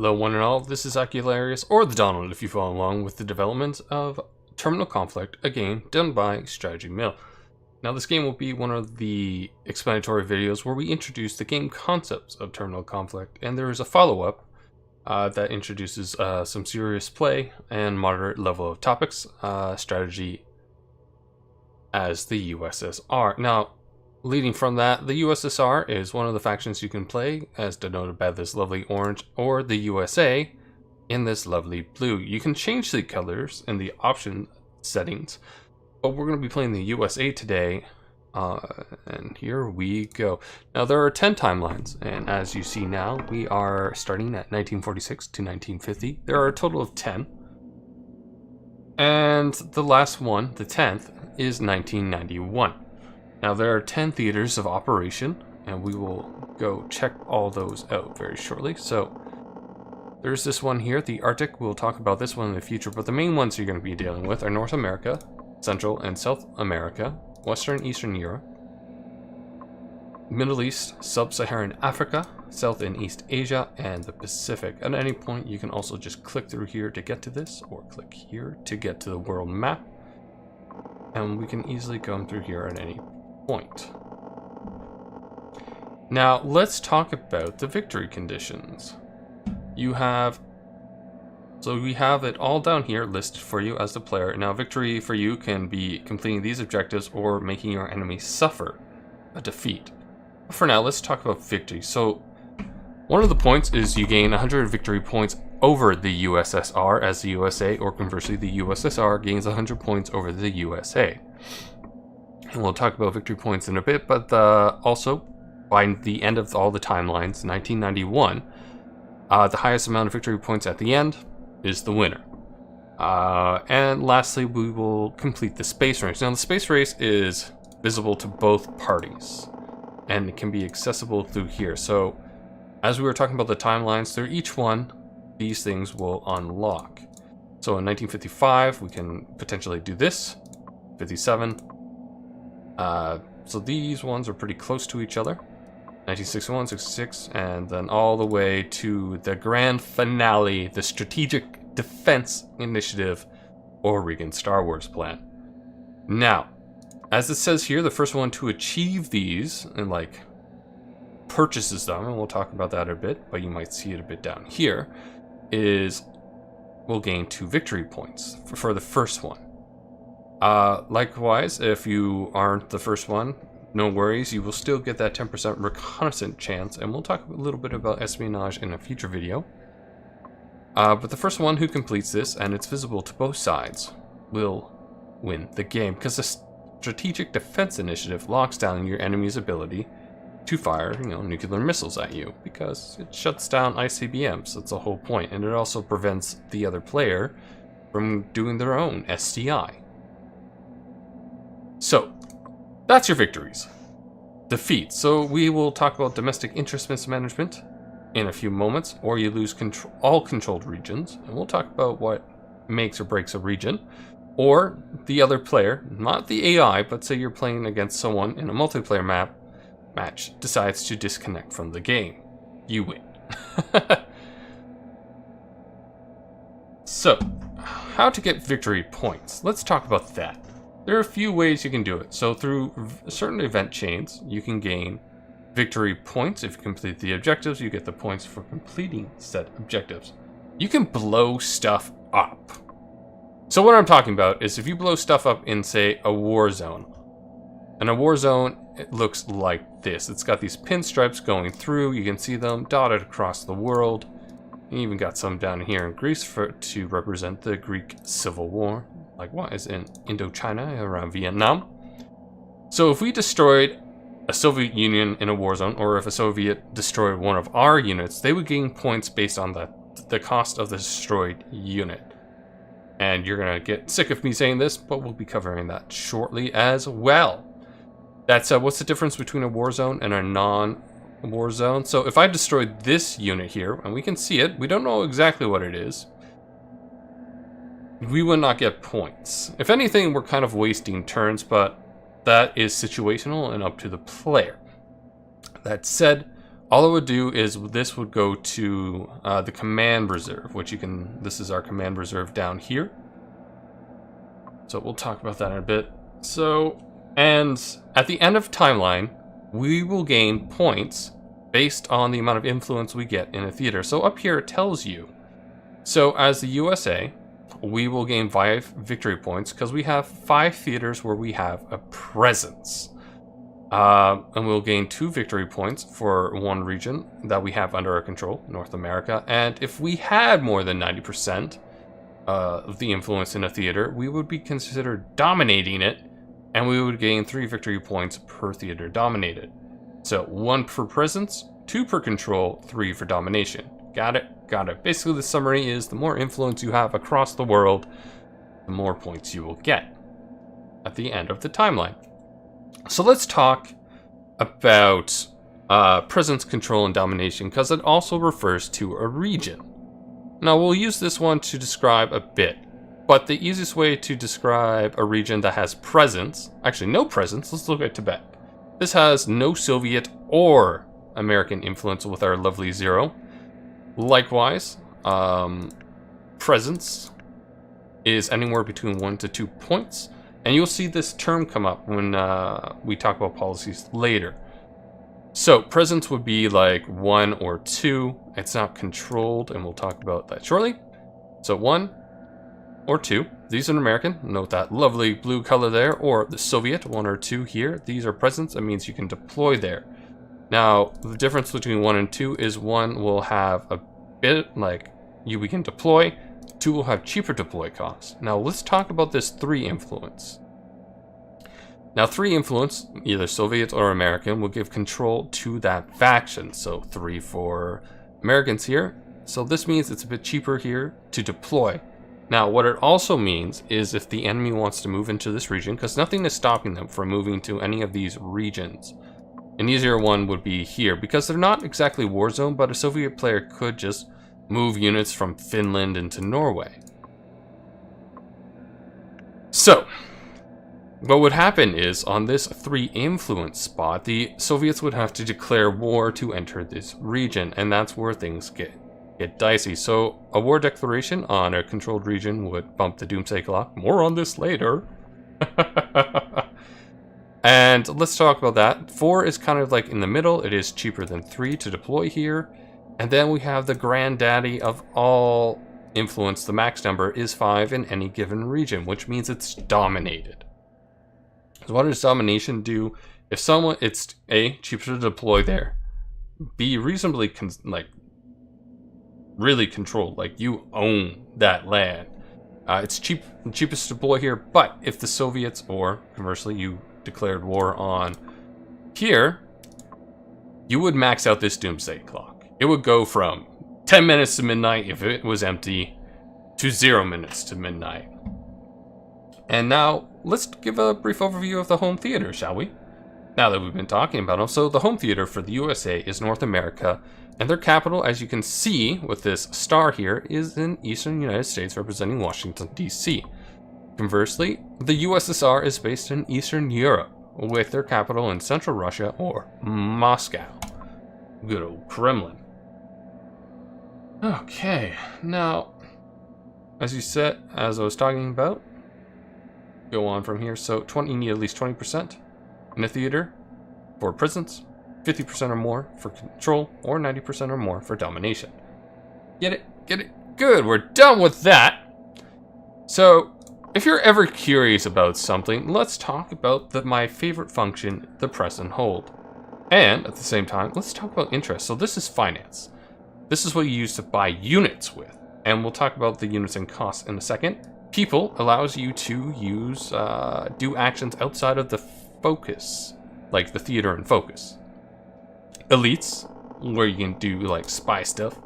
Hello one and all, this is Acularius, or the Donald if you follow along with the development of Terminal Conflict, a game done by Strategy Mill. Now this game will be one of the explanatory videos where we introduce the game concepts of Terminal Conflict, and there is a follow-up that introduces some serious play and moderate level of topics, strategy as the USSR. Now, leading from that, the USSR is one of the factions you can play, as denoted by this lovely orange, or the USA in this lovely blue. You can change the colors in the option settings, but we're going to be playing the USA today, and here we go. Now, there are 10 timelines, and as you see now, we are starting at 1946 to 1950. There are a total of 10, and the last one, the 10th, is 1991. Now there are 10 theaters of operation, and we will go check all those out very shortly. So there's this one here, the Arctic. We'll talk about this one in the future, but the main ones you're going to be dealing with are North America, Central and South America, Western Eastern Europe, Middle East, Sub-Saharan Africa, South and East Asia, and the Pacific. At any point you can also just click through here to get to this, or click here to get to the world map, and we can easily come through here at any point. Now let's talk about the victory conditions. We have it all down here listed for you as the player. Now victory for you can be completing these objectives or making your enemy suffer a defeat. For now, let's talk about victory. So one of the points is you gain 100 victory points over the USSR as the USA, or conversely the USSR gains 100 points over the USA. And we'll talk about victory points in a bit, but also, by the end of all the timelines, 1991, the highest amount of victory points at the end is the winner. And lastly, we will complete the space race. Now, the space race is visible to both parties, and it can be accessible through here. So, as we were talking about the timelines, through each one, these things will unlock. So in 1955, we can potentially do this. 57. So these ones are pretty close to each other. 1961, 66, and then all the way to the grand finale, the Strategic Defense Initiative, or Reagan Star Wars plan. Now, as it says here, the first one to achieve these, and like purchases them, and we'll talk about that a bit, but you might see it a bit down here, will gain 2 victory points for the first one. Likewise, if you aren't the first one, no worries, you will still get that 10% reconnaissance chance, and we'll talk a little bit about espionage in a future video. But the first one who completes this, and it's visible to both sides, will win the game, because the Strategic Defense Initiative locks down your enemy's ability to fire, nuclear missiles at you, because it shuts down ICBMs. That's the whole point, and it also prevents the other player from doing their own SDI. So, that's your victories. Defeats. So we will talk about domestic interest mismanagement in a few moments, or you lose all controlled regions, and we'll talk about what makes or breaks a region. Or the other player, not the AI, but say you're playing against someone in a multiplayer match, decides to disconnect from the game. You win. So, how to get victory points? Let's talk about that. There are a few ways you can do it. So through certain event chains, you can gain victory points. If you complete the objectives, you get the points for completing said objectives. You can blow stuff up. So what I'm talking about is if you blow stuff up in, say, a war zone. And a war zone, it looks like this. It's got these pinstripes going through. You can see them dotted across the world. You even got some down here in Greece to represent the Greek Civil War. Likewise in Indochina, around Vietnam. So if we destroyed a Soviet Union in a war zone, or if a Soviet destroyed one of our units, they would gain points based on the cost of the destroyed unit. And you're going to get sick of me saying this, but we'll be covering that shortly as well. That's what's the difference between a war zone and a non-war zone? So if I destroyed this unit here, and we can see it, we don't know exactly what it is, we would not get points. If anything, we're kind of wasting turns, but that is situational and up to the player. That said, all it would do is this would go to the command reserve, which you can, this is our command reserve down here. So we'll talk about that in a bit. So, and at the end of timeline, we will gain points based on the amount of influence we get in a theater. So up here it tells you, so as the USA, we will gain 5 victory points because we have 5 theaters where we have a presence. And we'll gain 2 victory points for one region that we have under our control, North America. And if we had more than 90% of the influence in a theater, we would be considered dominating it, and we would gain 3 victory points per theater dominated. So 1 for presence, 2 per control, 3 for domination. Got it? Got it. Basically, the summary is the more influence you have across the world, the more points you will get at the end of the timeline. So let's talk about presence, control, and domination, because it also refers to a region. Now, we'll use this one to describe a bit, but the easiest way to describe a region that has presence, actually no presence, let's look at Tibet. This has no Soviet or American influence with our lovely 0. Likewise, presence is anywhere between 1 to 2 points. And you'll see this term come up when we talk about policies later. So presence would be like 1 or 2. It's not controlled, and we'll talk about that shortly. So 1 or 2. These are American. Note that lovely blue color there. Or the Soviet, 1 or 2 here. These are presence. That means you can deploy there. Now, the difference between 1 and 2 is 1 will have a bit like we can deploy. 2 will have cheaper deploy costs. Now let's talk about this 3 influence. Now 3 influence, either Soviet or American, will give control to that faction. So 3 for Americans here. So this means it's a bit cheaper here to deploy. Now what it also means is if the enemy wants to move into this region, because nothing is stopping them from moving to any of these regions. An easier one would be here, because they're not exactly war zone, but a Soviet player could just move units from Finland into Norway. So, what would happen is, on this 3 influence spot, the Soviets would have to declare war to enter this region, and that's where things get dicey. So, a war declaration on a controlled region would bump the doomsday clock. More on this later. And let's talk about that. 4 is kind of like in the middle. It is cheaper than 3 to deploy here. And then we have the granddaddy of all influence. The max number is 5 in any given region, which means it's dominated. So what does domination do? If someone, it's A, cheaper to deploy there. B, reasonably, really controlled. Like, you own that land. It's cheapest to deploy here, but if the Soviets, or conversely, you declared war on here, you would max out this doomsday clock. It would go from 10 minutes to midnight if it was empty to 0 minutes to midnight. And now let's give a brief overview of the home theater, shall we? Now that we've been talking about them. So the home theater for the USA is North America, and their capital, as you can see with this star here, is in Eastern United States, representing Washington, D.C. Conversely, the USSR is based in Eastern Europe, with their capital in Central Russia, or Moscow. Good old Kremlin. Okay, now, as I was talking about, go on from here. So you need at least 20% in a theater for presence, 50% or more for control, or 90% or more for domination. Get it? Get it? Good, we're done with that. So, if you're ever curious about something, let's talk about my favorite function, the press and hold. And, at the same time, let's talk about interest. So this is finance. This is what you use to buy units with. And we'll talk about the units and costs in a second. People allows you to use, do actions outside of the focus, like the theater and focus. Elites, where you can do, like, spy stuff.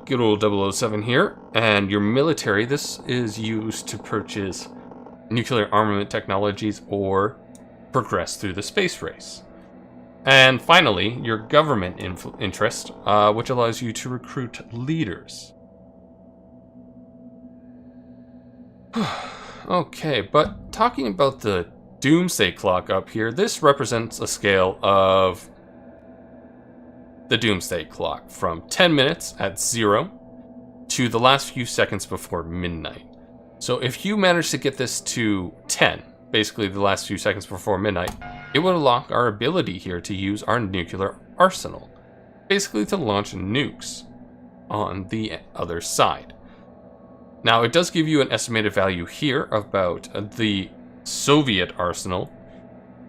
Good old 007 here. And your military, this is used to purchase nuclear armament technologies or progress through the space race. And finally, your government interest, which allows you to recruit leaders. Okay, but talking about the doomsday clock up here, this represents a scale of the doomsday clock from 10 minutes at 0 to the last few seconds before midnight. So if you manage to get this to 10, basically the last few seconds before midnight, it would unlock our ability here to use our nuclear arsenal, basically to launch nukes on the other side. Now, it does give you an estimated value here about the Soviet arsenal,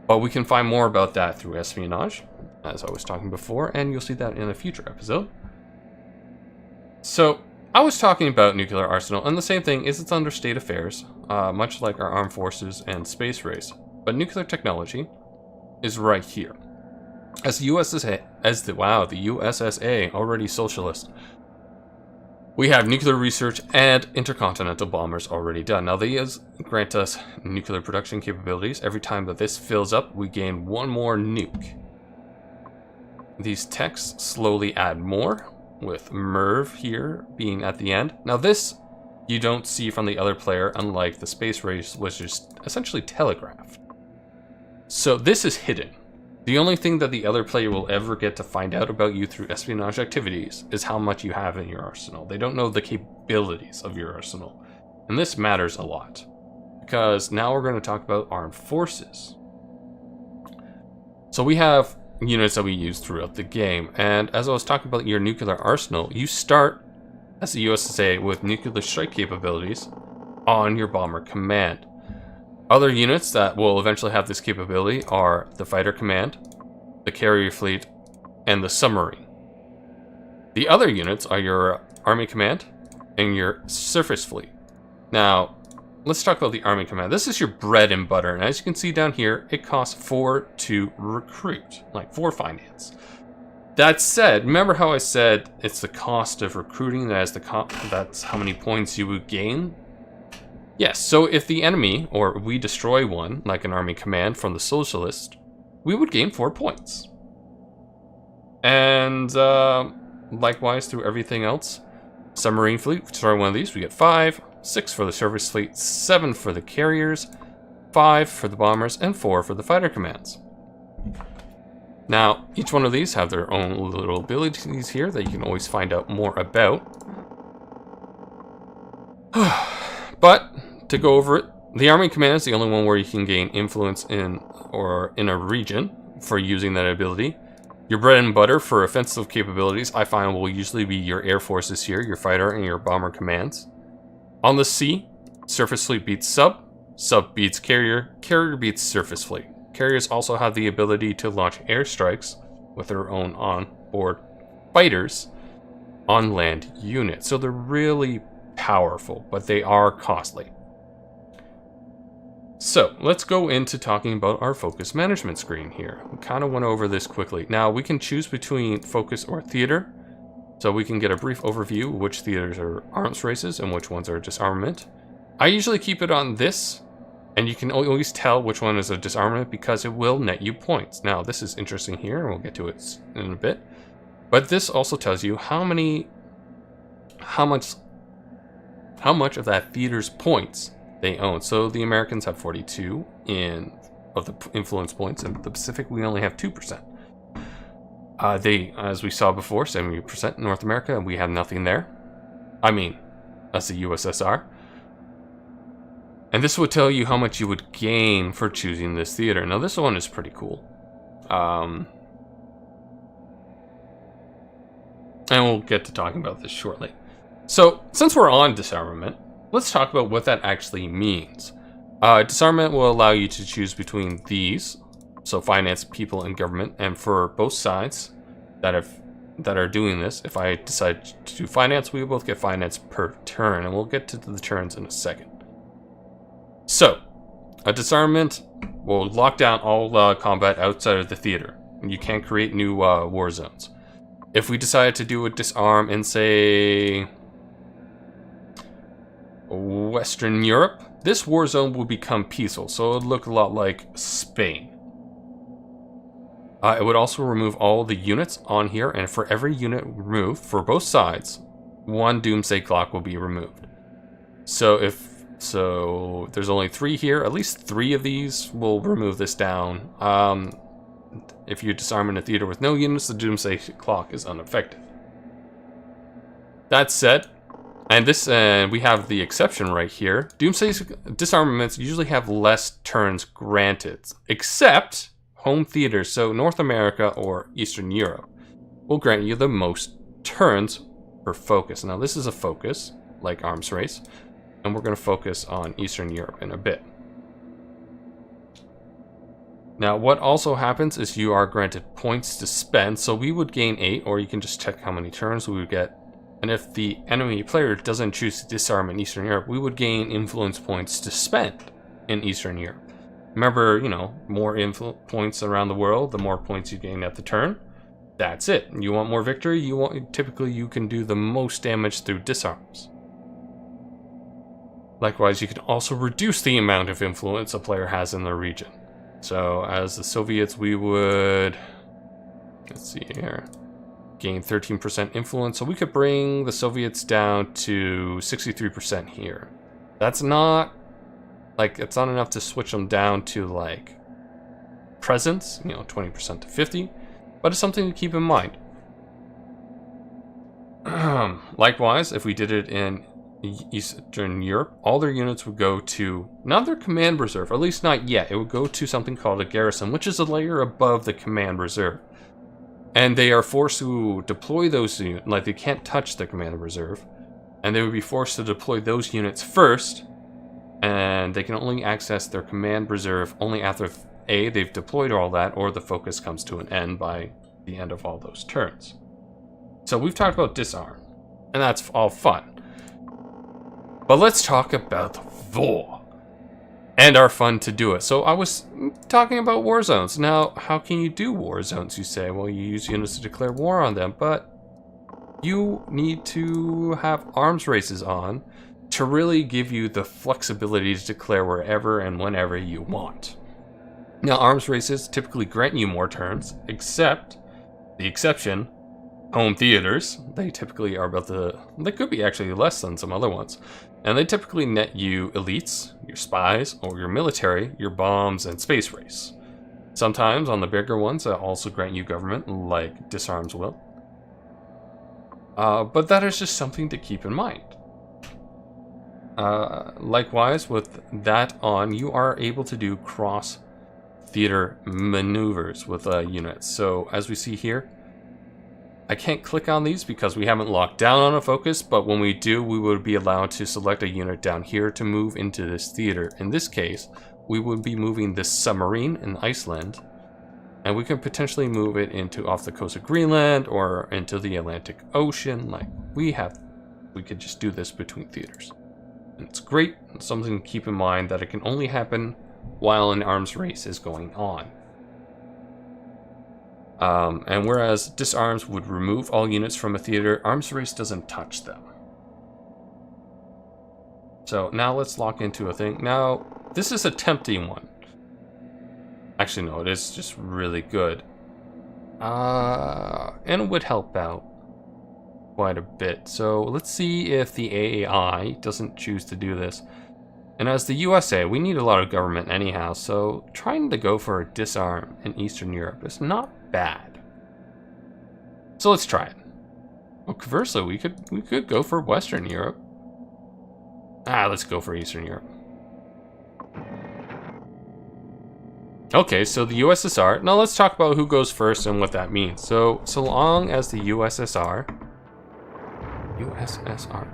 but we can find more about that through espionage, as I was talking before, and you'll see that in a future episode. So, I was talking about nuclear arsenal, and the same thing is it's under state affairs, much like our armed forces and space race. But nuclear technology is right here. As the USSA, already socialist, we have nuclear research and intercontinental bombers already done. Now these grant us nuclear production capabilities. Every time that this fills up, we gain one more nuke. These techs slowly add more, with MERV here being at the end. Now this you don't see from the other player, unlike the space race, which is essentially telegraphed. So this is hidden. The only thing that the other player will ever get to find out about you through espionage activities is how much you have in your arsenal. They don't know the capabilities of your arsenal. And this matters a lot, because now we're going to talk about armed forces. So we have units that we use throughout the game, and as I was talking about your nuclear arsenal, you start as the USSA with nuclear strike capabilities on your bomber command. Other units that will eventually have this capability are the fighter command, the carrier fleet, and the submarine. The other units are your army command and your surface fleet. Now, let's talk about the army command. This is your bread and butter, and as you can see down here, it costs 4 to recruit, like 4 finance. That said, remember how I said it's the cost of recruiting that's how many points you would gain? Yes, so if the enemy, or we destroy one, like an army command from the socialist, we would gain 4 points. And likewise through everything else. Submarine fleet, destroy one of these, we get 5. 6 for the surface fleet, 7 for the carriers, 5 for the bombers, and 4 for the fighter commands. Now, each one of these have their own little abilities here that you can always find out more about. But, to go over it, the army command is the only one where you can gain influence in a region for using that ability. Your bread and butter for offensive capabilities, I find, will usually be your air forces here, your fighter and your bomber commands. On the sea, surface fleet beats sub, sub beats carrier, carrier beats surface fleet. Carriers also have the ability to launch airstrikes with their own on-board fighters on land units. So they're really powerful, but they are costly. So let's go into talking about our focus management screen here. We kind of went over this quickly. Now we can choose between focus or theater. So we can get a brief overview of which theaters are arms races and which ones are disarmament. I usually keep it on this, and you can always tell which one is a disarmament because it will net you points. Now this is interesting here, and we'll get to it in a bit. But this also tells you how much of that theater's points they own. So the Americans have 42 of the influence points, and the Pacific we only have 2%. They, as we saw before, 70% North America, and we have nothing there. I mean, that's the USSR. And this would tell you how much you would gain for choosing this theater. Now, this one is pretty cool. And we'll get to talking about this shortly. So, since we're on disarmament, let's talk about what that actually means. Disarmament will allow you to choose between these. So finance, people, and government, and for both sides that are doing this, if I decide to do finance, we both get finance per turn, and we'll get to the turns in a second. So, a disarmament will lock down all combat outside of the theater. You can't create new war zones. If we decide to do a disarm in, say, Western Europe, this war zone will become peaceful, so it would look a lot like Spain. It would also remove all the units on here, and for every unit removed, for both sides, 1 doomsday clock will be removed. So if there's only 3 here, at least 3 of these will remove this down. If you disarm in a theater with no units, the doomsday clock is unaffected. That said, and this we have the exception right here. Doomsday disarmaments usually have less turns granted, except home theaters, so North America or Eastern Europe, will grant you the most turns per focus. Now this is a focus, like arms race, and we're going to focus on Eastern Europe in a bit. Now what also happens is you are granted points to spend, so we would gain 8, or you can just check how many turns we would get. And if the enemy player doesn't choose to disarm in Eastern Europe, we would gain influence points to spend in Eastern Europe. Remember, you know, more points around the world, the more points you gain at the turn. That's it. You want more victory? Typically you can do the most damage through disarms. Likewise, you can also reduce the amount of influence a player has in the region. So as the Soviets, we would, let's see here, gain 13% influence. So we could bring the Soviets down to 63% here. That's not, like, it's not enough to switch them down to, like, presence, you know, 20% to 50, but it's something to keep in mind. Likewise, if we did it in Eastern Europe, all their units would go to, not their command reserve, or at least not yet. It would go to something called a garrison, which is a layer above the command reserve. And they are forced to deploy those units, like they can't touch the command reserve, and they would be forced to deploy those units first, and they can only access their command reserve only after A, they've deployed all that, or the focus comes to an end by the end of all those turns. So we've talked about disarm, and that's all fun. But let's talk about war and our fun to do it. So I was talking about war zones. Now, how can you do war zones, you say? Well, you use units to declare war on them, but you need to have arms races on to really give you the flexibility to declare wherever and whenever you want. Now, arms races typically grant you more turns, except the exception, home theaters. They typically are they could be actually less than some other ones. And they typically net you elites, your spies, or your military, your bombs, and space race. Sometimes on the bigger ones that also grant you government, like disarms will. But that is just something to keep in mind. Likewise, with that on, you are able to do cross-theater maneuvers with units. So as we see here, I can't click on these because we haven't locked down on a focus, but when we do, we would be allowed to select a unit down here to move into this theater. In this case, we would be moving this submarine in Iceland, and we can potentially move it into off the coast of Greenland or into the Atlantic Ocean. Like we could just do this between theaters. And it's great. It's something to keep in mind that it can only happen while an arms race is going on. And whereas disarms would remove all units from a theater, arms race doesn't touch them. So now let's lock into a thing. Now, this is a tempting one. Actually, no, it is just really good. And it would help out quite a bit. So let's see if the AI doesn't choose to do this. And as the USA, we need a lot of government anyhow, so trying to go for a disarm in Eastern Europe is not bad. So let's try it. Well, conversely, we could go for Western Europe. Let's go for Eastern Europe. Okay, so the USSR. Now let's talk about who goes first and what that means. So long as the USSR.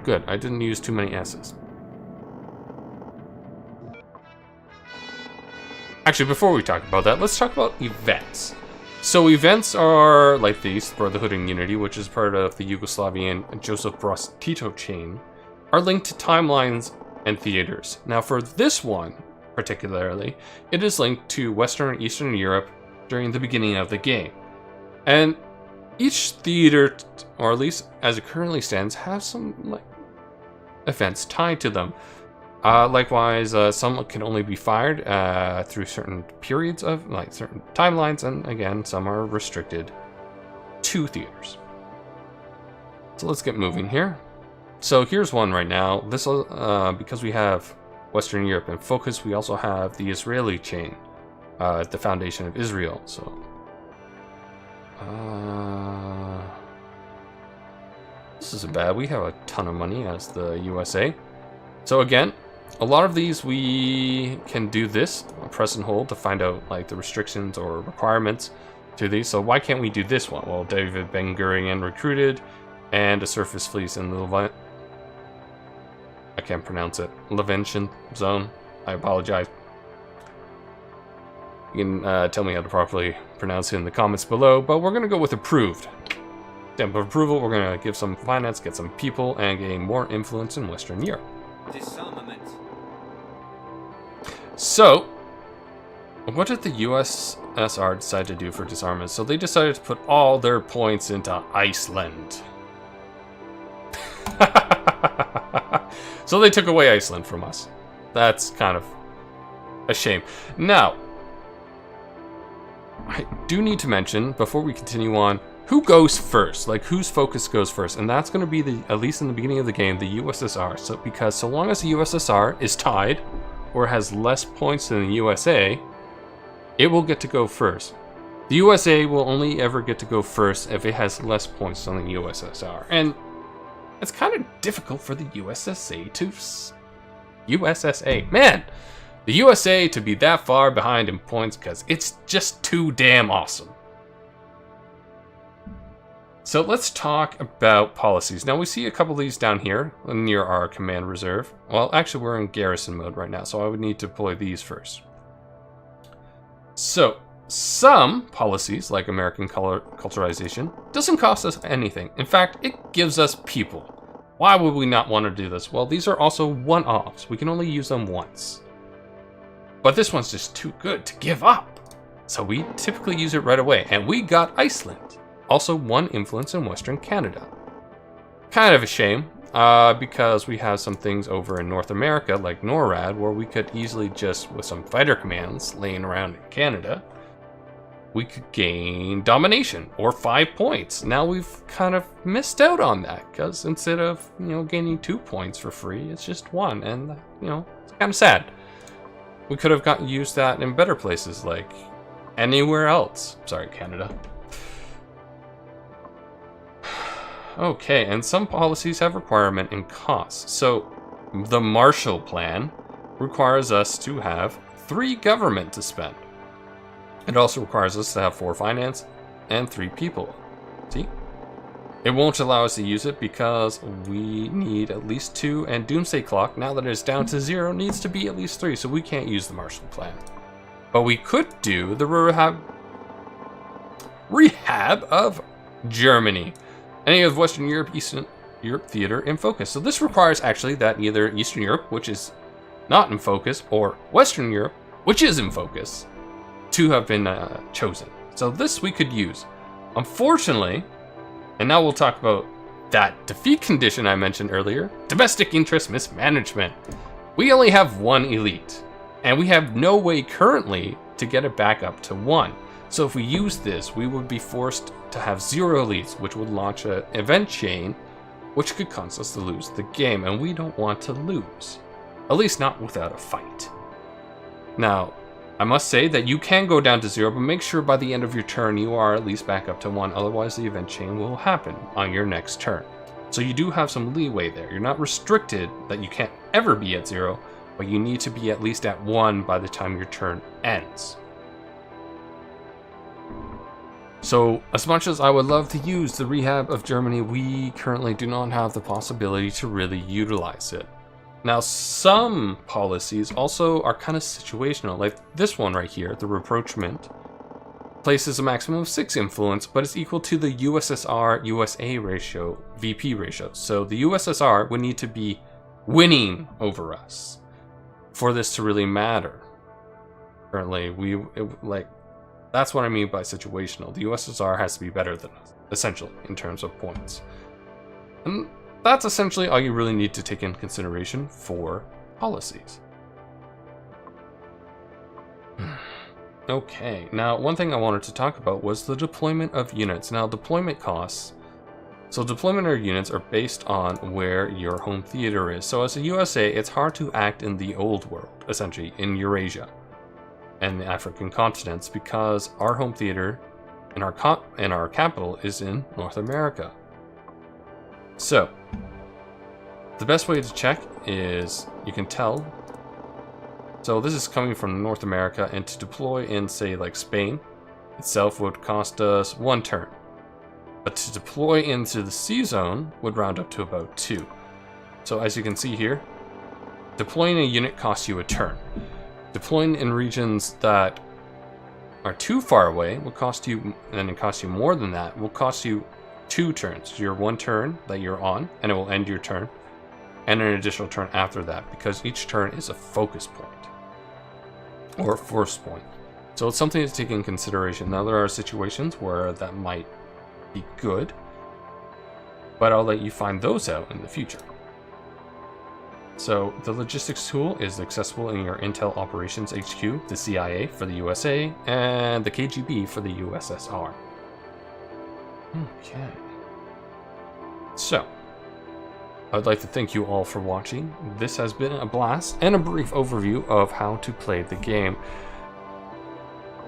Good, I didn't use too many S's. Actually, before we talk about that, let's talk about events. So events are like these, Brotherhood and Unity, which is part of the Yugoslavian Joseph Broz Tito chain, are linked to timelines and theaters. Now for this one, particularly, it is linked to Western and Eastern Europe during the beginning of the game. And each theater, or at least as it currently stands, have some events tied to them. Likewise, some can only be fired through certain periods of, certain timelines, and again, some are restricted to theaters. So let's get moving here. So here's one right now. This because we have Western Europe in focus, we also have the Israeli chain, the foundation of Israel. So This isn't bad. We have a ton of money as the USA. So again, a lot of these we can do this, press and hold to find out like the restrictions or requirements to these. So why can't we do this one? Well, David Ben-Gurion recruited and a surface fleet in the Levant. I can't pronounce it. Leventian zone. I apologize. You can tell me how to properly pronounce it in the comments below, but we're going to go with approved. Stamp of approval, we're going to give some finance, get some people, and gain more influence in Western Europe. Disarmament. So, what did the USSR decide to do for disarmament? So they decided to put all their points into Iceland. So they took away Iceland from us. That's kind of a shame. Now, I do need to mention, before we continue on, who goes first? Like, whose focus goes first? And that's going to be, at least in the beginning of the game, the USSR. So, because so long as the USSR is tied, or has less points than the USA, it will get to go first. The USA will only ever get to go first if it has less points than the USSR. And it's kind of difficult for the USSA the USA to be that far behind in points because it's just too damn awesome. So let's talk about policies. Now we see a couple of these down here near our command reserve. Well, actually we're in garrison mode right now, so I would need to deploy these first. So some policies, like American culturalization, doesn't cost us anything. In fact, it gives us people. Why would we not want to do this? Well, these are also one-offs. We can only use them once. But this one's just too good to give up. So we typically use it right away. And we got Iceland. Also one influence in Western Canada. Kind of a shame, because we have some things over in North America, like NORAD, where we could easily just, with some fighter commands laying around in Canada, we could gain domination, or 5 points. Now we've kind of missed out on that, because instead of, gaining 2 points for free, it's just 1, and, it's kind of sad. We could have used that in better places, like anywhere else. Sorry, Canada. Okay, and some policies have requirement and costs. So the Marshall Plan requires us to have 3 government to spend. It also requires us to have 4 finance and 3 people. See? It won't allow us to use it because we need at least 2, and Doomsday Clock, now that it's down to 0, needs to be at least 3, so we can't use the Marshall Plan. But we could do the rehab of Germany. Any of Western Europe, Eastern Europe theater in focus. So this requires actually that either Eastern Europe, which is not in focus, or Western Europe, which is in focus, to have been chosen. So this we could use. Unfortunately, and now we'll talk about that defeat condition I mentioned earlier, domestic interest mismanagement. We only have 1 elite, and we have no way currently to get it back up to 1. So if we use this, we would be forced to have 0 elites, which would launch an event chain, which could cause us to lose the game, and we don't want to lose. At least not without a fight. Now, I must say that you can go down to 0, but make sure by the end of your turn you are at least back up to 1, otherwise the event chain will happen on your next turn. So you do have some leeway there. You're not restricted that you can't ever be at 0, but you need to be at least at 1 by the time your turn ends. So, as much as I would love to use the rehab of Germany, we currently do not have the possibility to really utilize it. Now, some policies also are kind of situational, like this one right here, the rapprochement, places a maximum of 6 influence, but it's equal to the USSR-USA ratio, VP ratio. So the USSR would need to be winning over us for this to really matter. Currently, that's what I mean by situational. The USSR has to be better than us, essentially, in terms of points. And that's essentially all you really need to take into consideration for policies. Okay, now one thing I wanted to talk about was the deployment of units. Now, deployment costs. So deployment of units are based on where your home theater is. So as a USA, it's hard to act in the old world, essentially, in Eurasia and the African continents, because our home theater and our capital is in North America. So, the best way to check is you can tell. So this is coming from North America, and to deploy in, say, like Spain itself would cost us 1 turn. But to deploy into the C zone would round up to about 2. So as you can see here, deploying a unit costs you a turn. Deploying in regions that are too far away will cost you, and it costs you more than that, will cost you 2 turns. Your 1 turn that you're on, and it will end your turn, and an additional turn after that, because each turn is a focus point, or a force point. So it's something to take in consideration. Now there are situations where that might be good, but I'll let you find those out in the future. So the logistics tool is accessible in your Intel Operations HQ, the CIA for the USA, and the KGB for the USSR. Okay. So, I'd like to thank you all for watching. This has been a blast and a brief overview of how to play the game.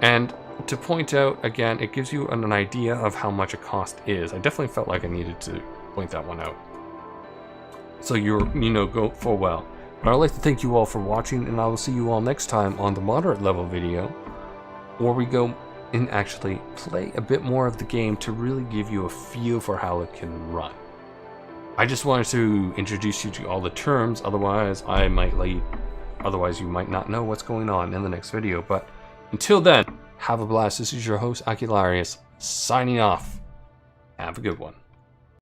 And to point out, again, it gives you an idea of how much a cost is. I definitely felt like I needed to point that one out, so you know, go full well. But I'd like to thank you all for watching, and I will see you all next time on the moderate level video, where we go and actually play a bit more of the game to really give you a feel for how it can run. I just wanted to introduce you to all the terms, otherwise you might not know what's going on in the next video. But until then, have a blast. This is your host, Acularius, signing off. Have a good one.